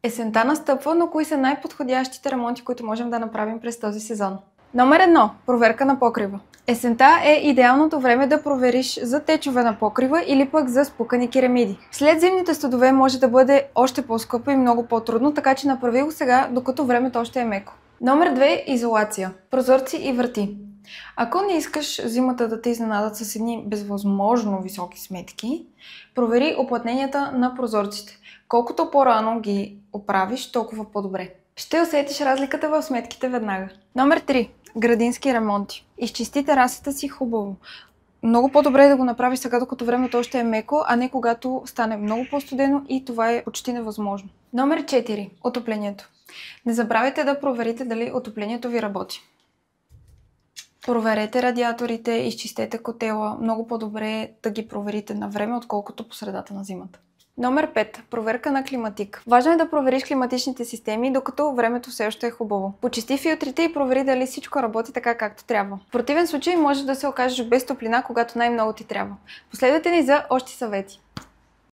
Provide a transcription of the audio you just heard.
Есента настъпва, но кои са най-подходящите ремонти, които можем да направим през този сезон? Номер 1. Проверка на покрива. Есента е идеалното време да провериш за течове на покрива или пък за спукани керамиди. След зимните студове може да бъде още по-скъпо и много по-трудно, така че направи го сега, докато времето още е меко. Номер 2. Изолация. Прозорци и врати. Ако не искаш зимата да те изненадат с едни безвъзможно високи сметки, провери уплътненията на прозорците. Колкото по-рано ги оправиш, толкова по-добре. Ще усетиш разликата в сметките веднага. Номер 3. Градински ремонти. Изчисти терасата си хубаво. Много по-добре е да го направиш сега, докато времето още е меко, а не когато стане много по-студено и това е почти невъзможно. Номер 4. Отоплението. Не забравяйте да проверите дали отоплението ви работи. Проверете радиаторите, изчистете котела. Много по-добре е да ги проверите на време, отколкото по средата на зимата. Номер 5. Проверка на климатик. Важно е да провериш климатичните системи, докато времето все още е хубаво. Почисти филтрите и провери дали всичко работи така, както трябва. В противен случай може да се окажеш без топлина, когато най-много ти трябва. Последвайте ни за още съвети.